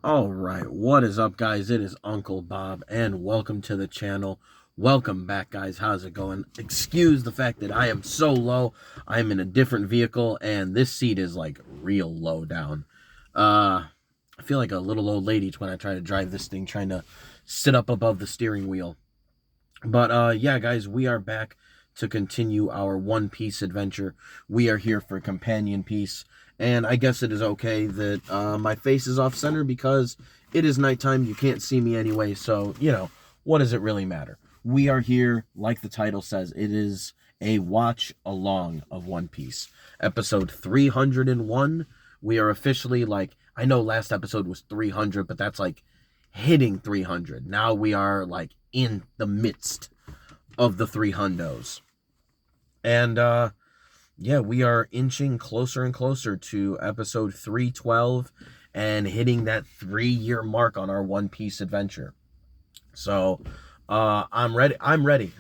All right, what is up, guys? It is Uncle Bob, and welcome to the channel. Welcome back, guys. How's it going? Excuse the fact that I am so low. I'm in a different vehicle, and this seat is like real low down. I feel like a little old lady when I try to drive this thing, trying to sit up above the steering wheel. But yeah, guys, we are back to continue our One Piece adventure. We are here for companion piece, and I guess it is okay that my face is off center because it is nighttime. You can't see me anyway, so what does it really matter? We are here, like the title says. It is a watch along of One Piece, episode 301. We are officially like, I know last episode was 300, but that's like hitting 300. Now we are like in the midst of the three hundos. And yeah, we are inching closer and closer to episode 312 and hitting that 3-year mark on our One Piece adventure. So I'm ready. I'm ready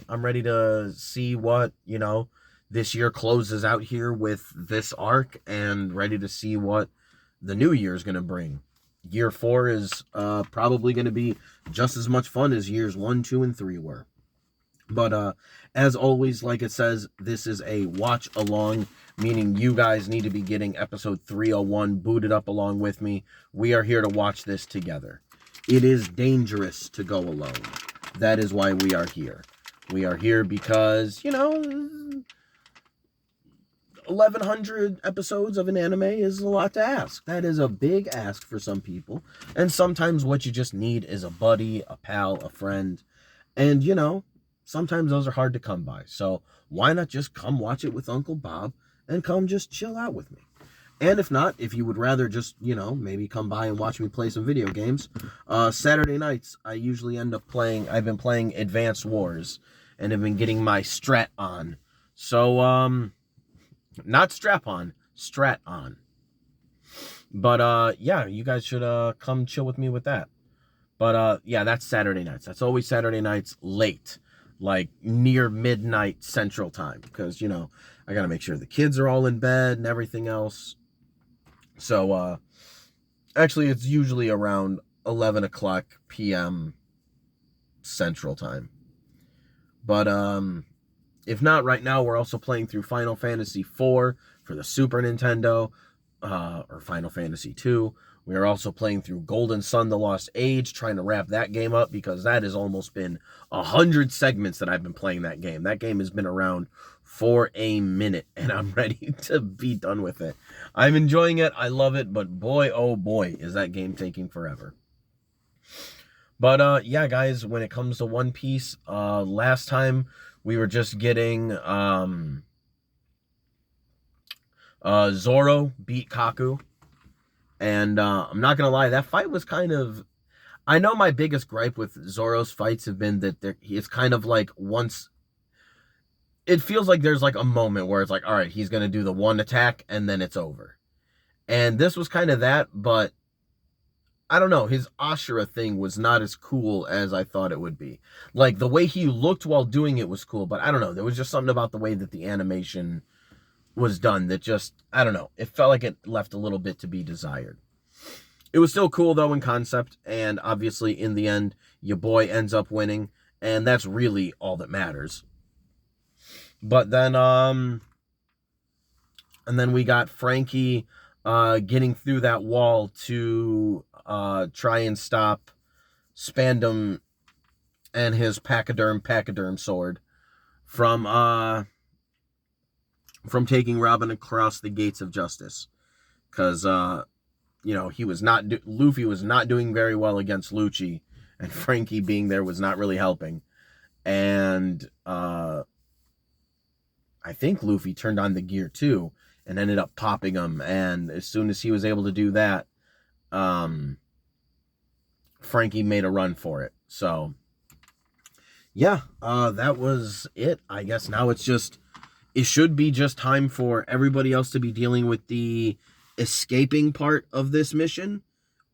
to see what, this year closes out here with this arc, and ready to see what the new year is going to bring. Year 4 is probably going to be just as much fun as years 1, 2, and 3 were. But as always, like it says, this is a watch along, meaning you guys need to be getting episode 301 booted up along with me. We are here to watch this together. It is dangerous to go alone. That is why we are here. We are here because, 1100 episodes of an anime is a lot to ask. That is a big ask for some people. And sometimes what you just need is a buddy, a pal, a friend. And, sometimes those are hard to come by. So why not just come watch it with Uncle Bob and come just chill out with me? And if not, if you would rather just, maybe come by and watch me play some video games, Saturday nights, I usually end up playing, I've been playing Advanced Wars and have been getting my strat on. So, not strap on, strat on. But, yeah, you guys should, come chill with me with that. But, yeah, that's Saturday nights. That's always Saturday nights late, like near midnight Central Time, because, I got to make sure the kids are all in bed and everything else. So, actually, it's usually around 11 o'clock p.m. Central Time. But, if not, right now, we're also playing through Final Fantasy IV for the Super Nintendo, or Final Fantasy II. We are also playing through Golden Sun: The Lost Age, trying to wrap that game up because that has almost been 100 segments that I've been playing that game. That game has been around for a minute, and I'm ready to be done with it. I'm enjoying it. I love it, but boy, oh boy, is that game taking forever. But yeah, guys, when it comes to One Piece, last time we were just getting Zoro beat Kaku. And I'm not going to lie, that fight was kind of... I know my biggest gripe with Zoro's fights have been that it's kind of like once... It feels like there's like a moment where it's like, all right, he's going to do the one attack and then it's over. And this was kind of that, but I don't know. His Ashura thing was not as cool as I thought it would be. Like, the way he looked while doing it was cool, but I don't know. There was just something about the way that the animation was done that just, I don't know. It felt like it left a little bit to be desired. It was still cool, though, in concept, and obviously, in the end, your boy ends up winning, and that's really all that matters. But then, and then we got Franky getting through that wall to try and stop Spandam and his pachyderm sword from taking Robin across the gates of justice. Because, he was not... Luffy was not doing very well against Lucci, and Franky being there was not really helping. And I think Luffy turned on the gear too, and ended up popping him. And as soon as he was able to do that, Franky made a run for it. So, yeah, that was it. I guess now it should be just time for everybody else to be dealing with the escaping part of this mission,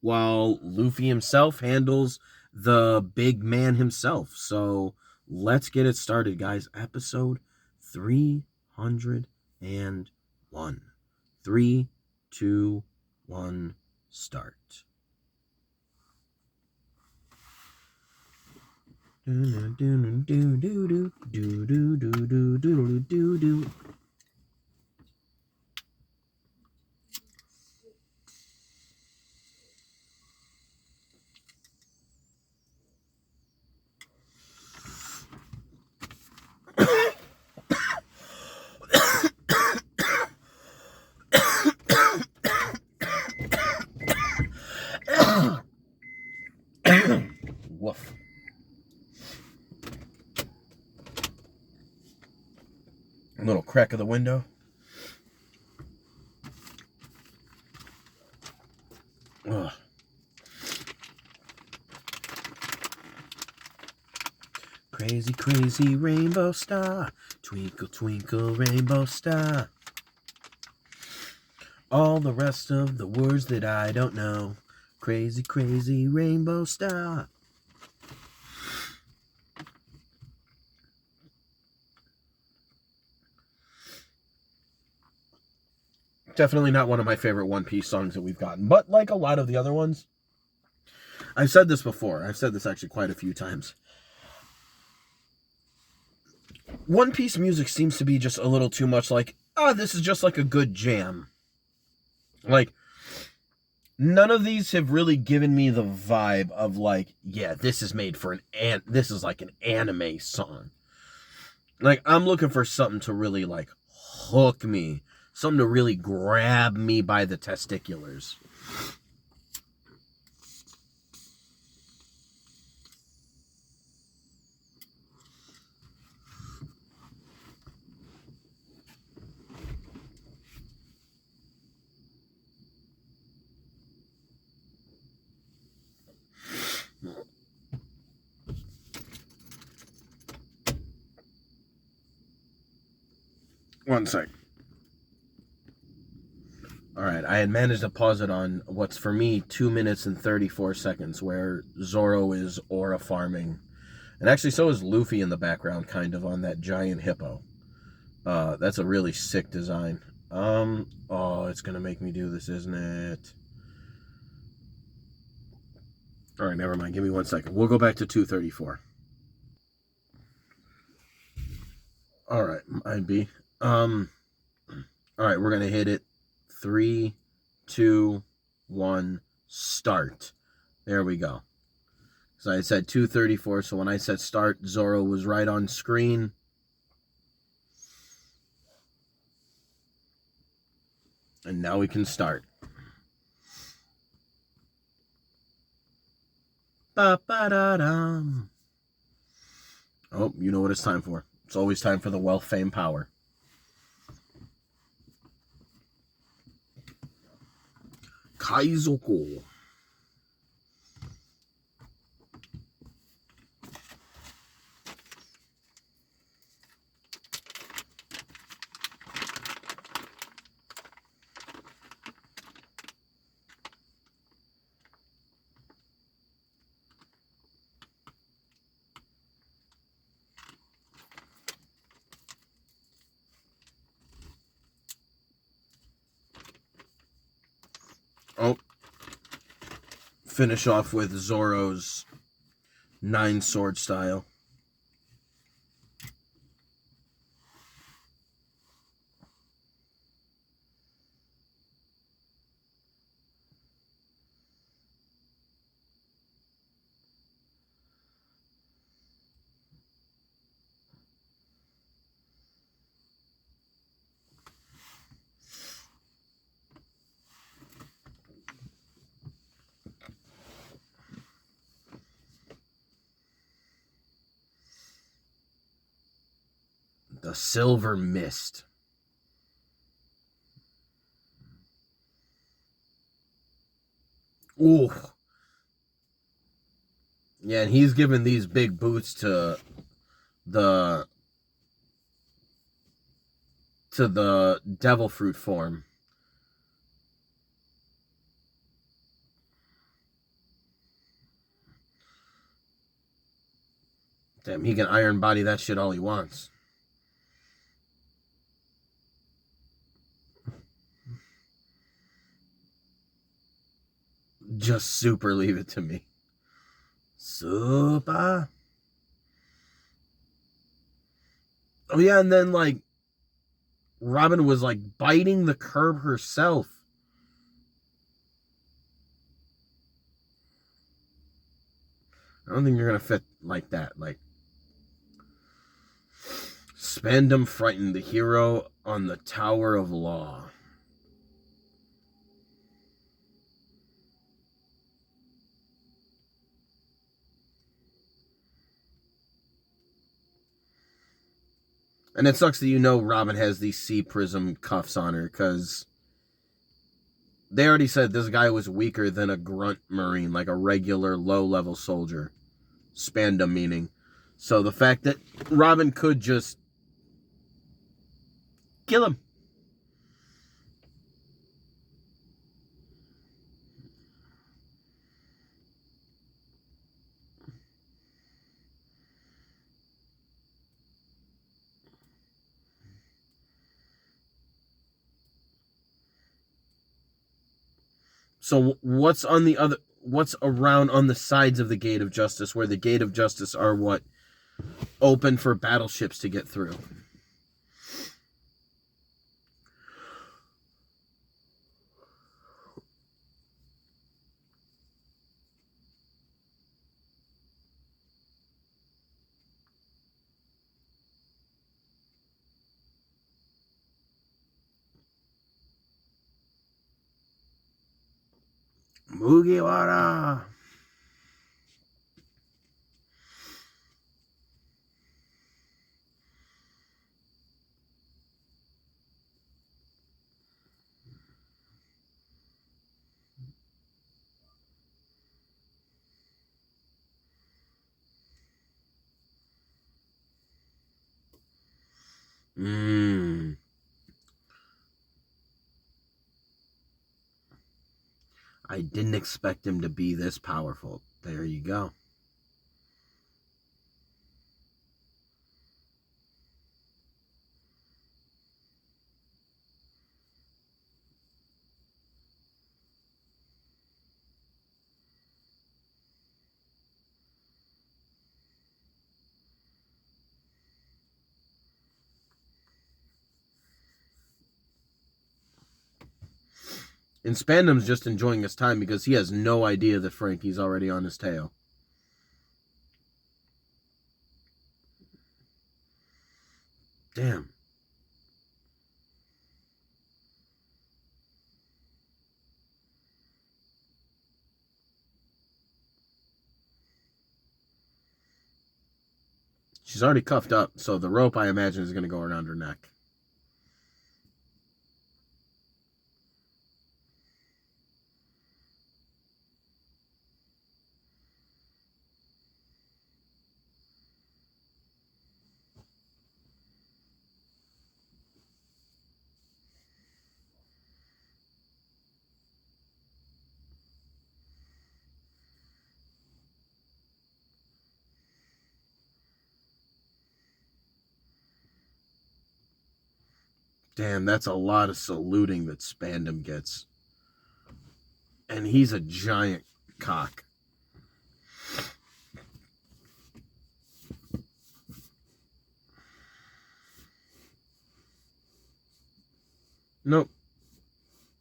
while Luffy himself handles the big man himself. So let's get it started, guys. Episode 301. 3, 2, 1, start. Woof. A little crack of the window. Ugh. Crazy, crazy rainbow star, twinkle, twinkle, rainbow star. All the rest of the words that I don't know. Crazy, crazy rainbow star. Definitely not one of my favorite One Piece songs that we've gotten, but like a lot of the other ones, I've said this before. I've said this actually quite a few times. One Piece music seems to be just a little too much like, this is just like a good jam. Like, none of these have really given me the vibe of like, yeah, this is made for this is like an anime song. Like, I'm looking for something to really like hook me. Something to really grab me by the testiculars. One sec. Alright, I had managed to pause it on what's for me 2 minutes and 34 seconds, where Zoro is aura farming. And actually, so is Luffy in the background, kind of, on that giant hippo. That's a really sick design. Oh, it's gonna make me do this, isn't it? Alright, never mind. Give me 1 second. We'll go back to 234. Alright, I'd be. Alright, we're gonna hit it. 3, 2, 1, start. There we go. So I said 234, so when I said start, Zoro was right on screen. And now we can start. Ba-ba-da-dum. Oh, you know what it's time for. It's always time for the wealth, fame, power. Kaizoku. Oh. Finish off with Zoro's 9-sword style. The Silver Mist. Ooh. Yeah, and he's giving these big boots to the devil fruit form. Damn, he can iron body that shit all he wants. Just super leave it to me. Super. Oh yeah, and then like Robin was like biting the curb herself. I don't think you're gonna fit like that. Like Spandam frightened the hero on the Tower of Law. And it sucks that you know Robin has these sea prism cuffs on her, because they already said this guy was weaker than a grunt marine, like a regular low-level soldier. Spandam meaning. So the fact that Robin could just kill him. So what's on the other? What's around on the sides of the Gate of Justice, where the Gate of Justice are what open for battleships to get through? Mugiwara. I didn't expect him to be this powerful. There you go. And Spandam's just enjoying his time because he has no idea that Frankie's already on his tail. Damn. She's already cuffed up, so the rope, I imagine, is going to go around her neck. Damn, that's a lot of saluting that Spandam gets. And he's a giant cock. Nope.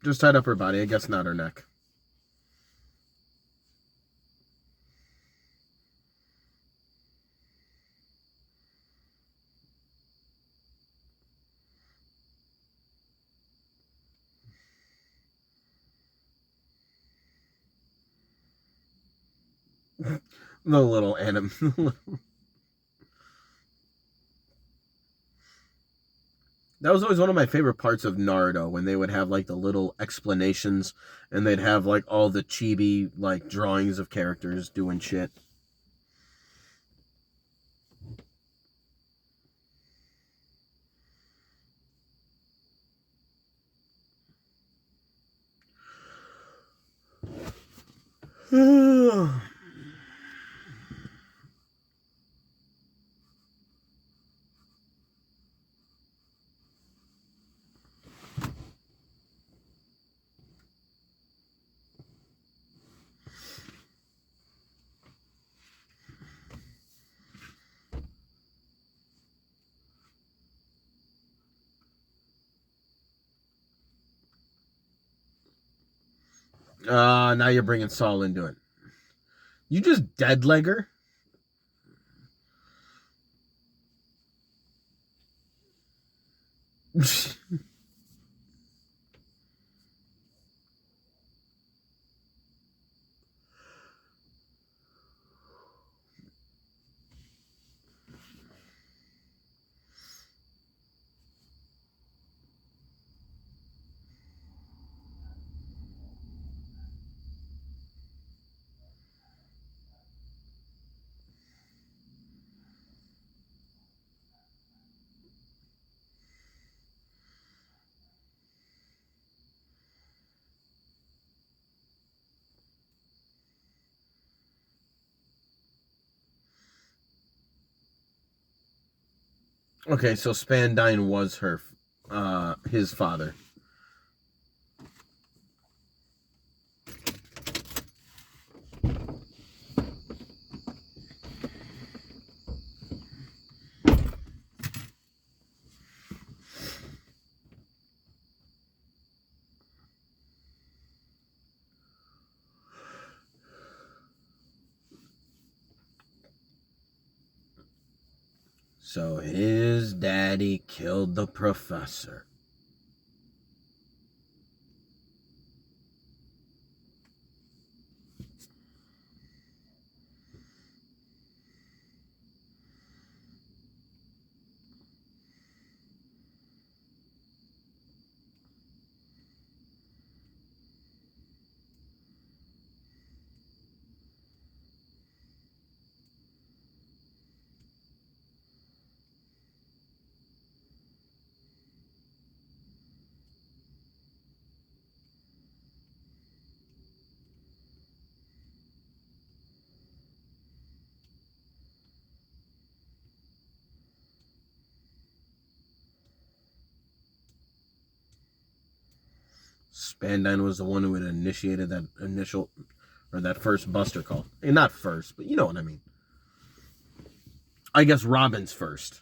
Just tied up her body. I guess not her neck. The little anim. That was always one of my favorite parts of Naruto, when they would have like the little explanations, and they'd have like all the chibi like drawings of characters doing shit. Now you're bringing Saul into it. You just dead legger? Okay, so Spandine was his father. So his daddy killed the professor. Spandine was the one who had initiated that first Buster call. Not first, but you know what I mean. I guess Robin's first.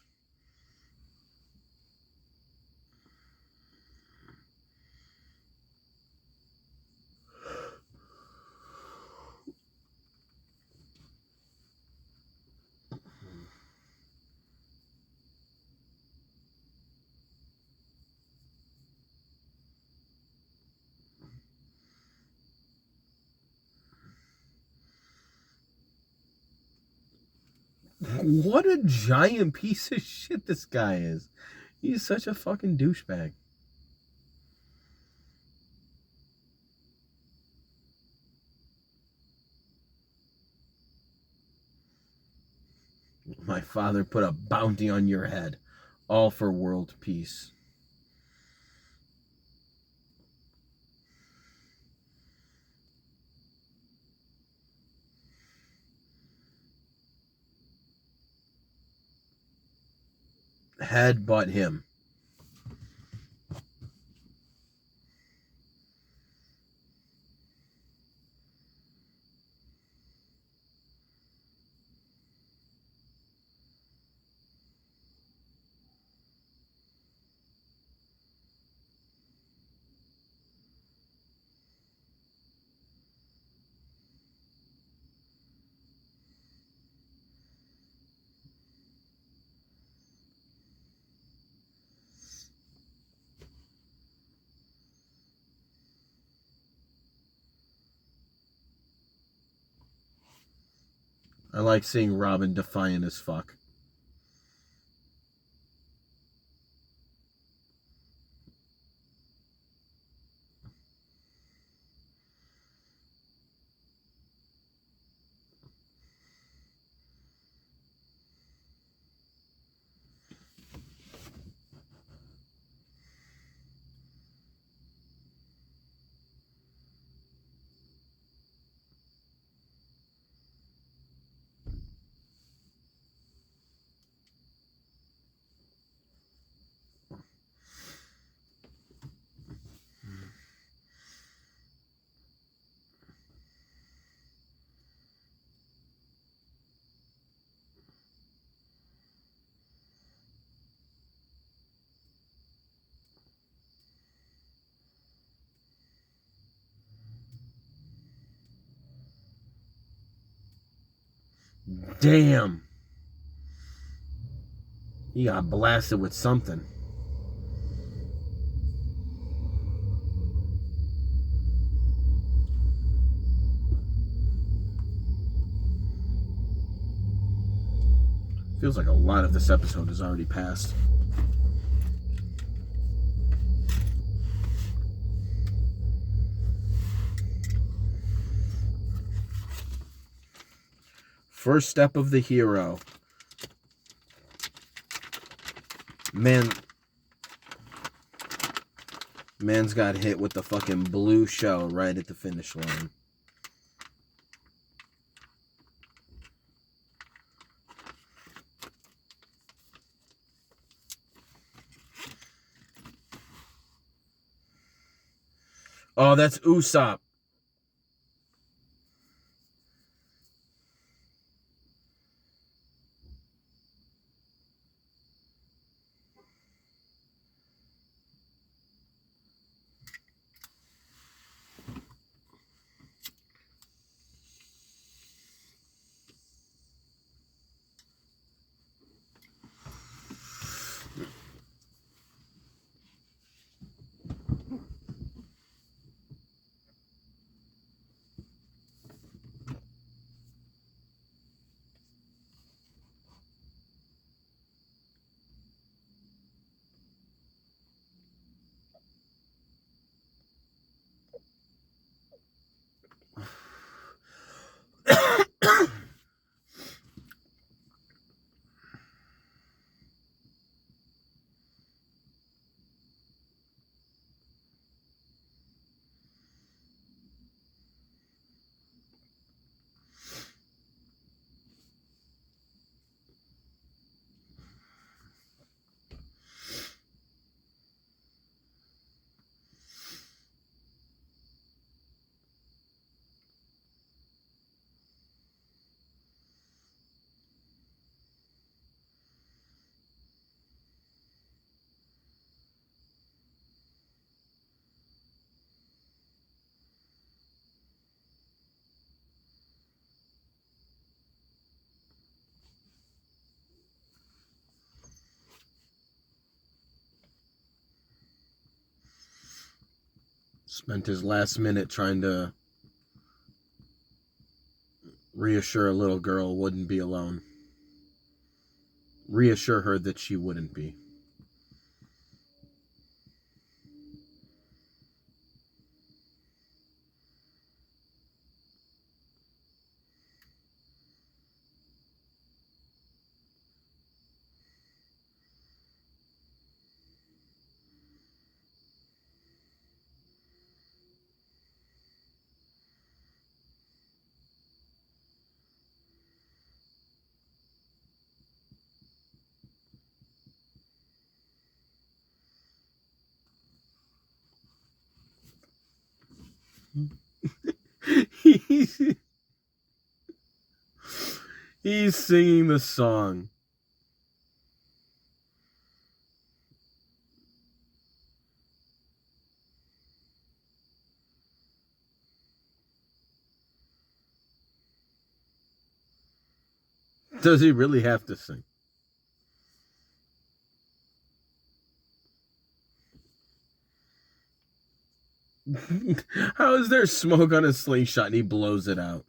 What a giant piece of shit this guy is. He's such a fucking douchebag. My father put a bounty on your head, all for world peace. Headbutt him. I like seeing Robin defiant as fuck. Damn. He got blasted with something. Feels like a lot of this episode has already passed. First step of the hero. Man's got hit with the fucking blue shell right at the finish line. Oh, that's Usopp. Spent his last minute trying to reassure a little girl wouldn't be alone. Reassure her that she wouldn't be. he's, he's singing the song. Does he really have to sing? How is there smoke on a slingshot and he blows it out?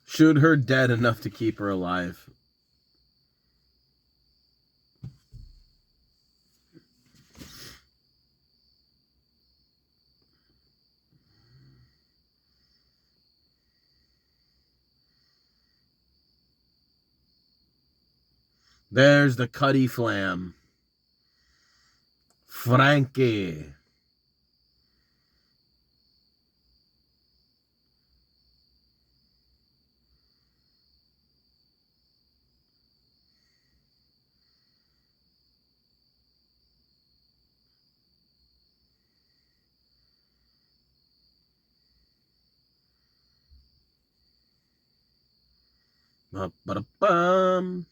Shoot her dead enough to keep her alive. There's the Cuddy Flam. Frankie. Ba-ba-da-bum.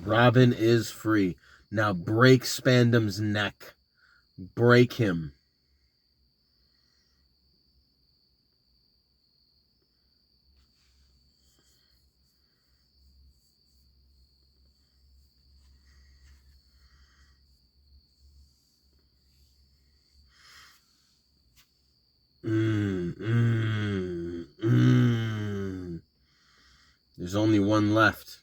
Robin is free. Now break Spandam's neck. Break him. There's only one left.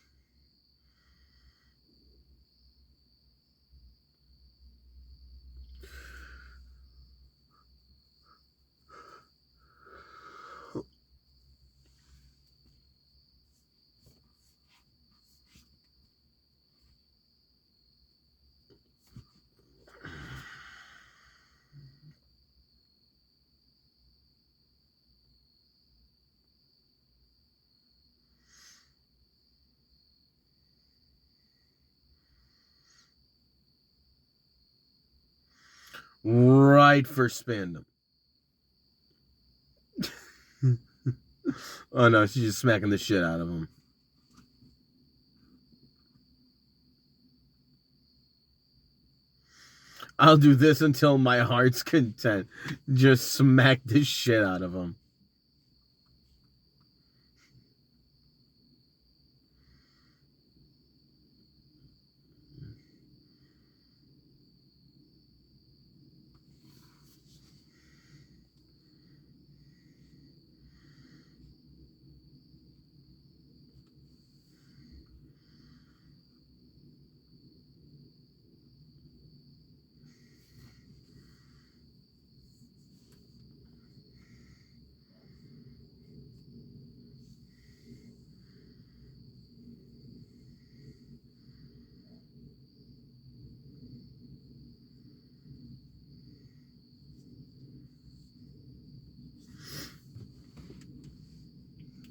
Right for Spandam. Oh no, she's just smacking the shit out of him. I'll do this until my heart's content. Just smack the shit out of him.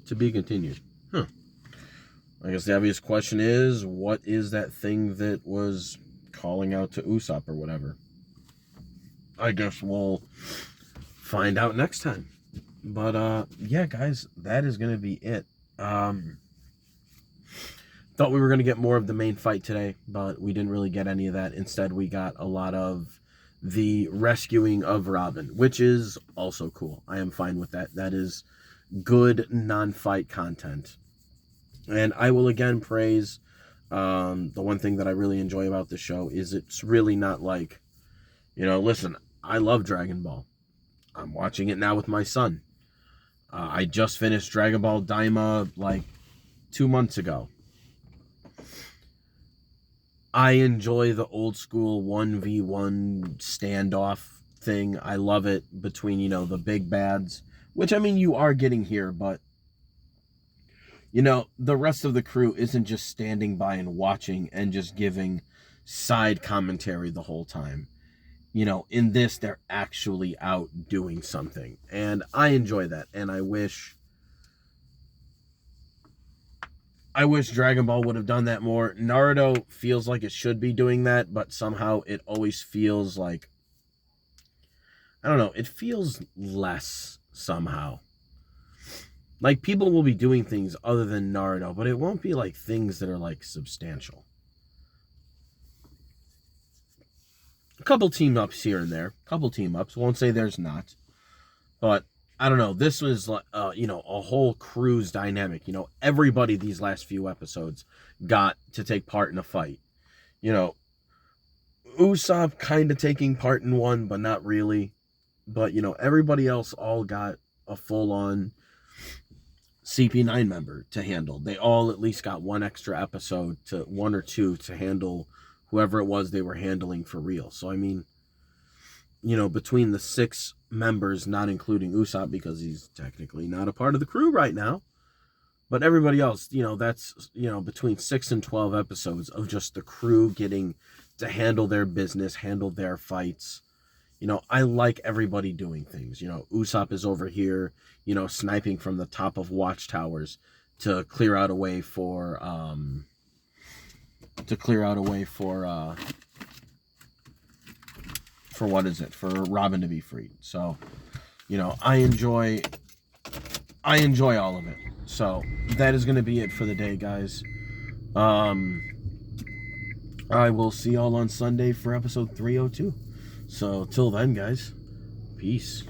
To be continued. Huh. I guess the obvious question is, what is that thing that was calling out to Usopp or whatever? I guess we'll find out next time. But yeah, guys, that is gonna be it. Thought we were gonna get more of the main fight today, but we didn't really get any of that. Instead, we got a lot of the rescuing of Robin, which is also cool. I am fine with that. That is good non-fight content. And I will again praise the one thing that I really enjoy about the show is it's really not like, listen, I love Dragon Ball. I'm watching it now with my son. I just finished Dragon Ball Daima like 2 months ago. I enjoy the old school 1v1 standoff thing. I love it between, the big bads, which I mean you are getting here, but the rest of the crew isn't just standing by and watching and just giving side commentary the whole time. In this, they're actually out doing something. And I enjoy that. And I wish Dragon Ball would have done that more. Naruto feels like it should be doing that, but somehow it always feels like, I don't know, it feels less somehow. Like, people will be doing things other than Naruto, but it won't be like things that are like substantial. A couple team ups here and there. Won't say there's not. But I don't know. This was like, you know, a whole cruise dynamic. You know, everybody these last few episodes got to take part in a fight. You know, Usopp kind of taking part in one, but not really. But you know, everybody else all got a full-on CP9 member to handle. They all at least got one extra episode, to one or two, to handle whoever it was they were handling for real. So I mean, you know, between the 6 members, not including Usopp because he's technically not a part of the crew right now, but everybody else, you know, that's, you know, between 6 and 12 episodes of just the crew getting to handle their business, handle their fights. You know, I like everybody doing things. You know, Usopp is over here, you know, sniping from the top of watchtowers to clear out a way for for what is it? For Robin to be freed. So, you know, I enjoy all of it. So that is going to be it for the day, guys. I will see y'all on Sunday for episode 302. So till then, guys, peace.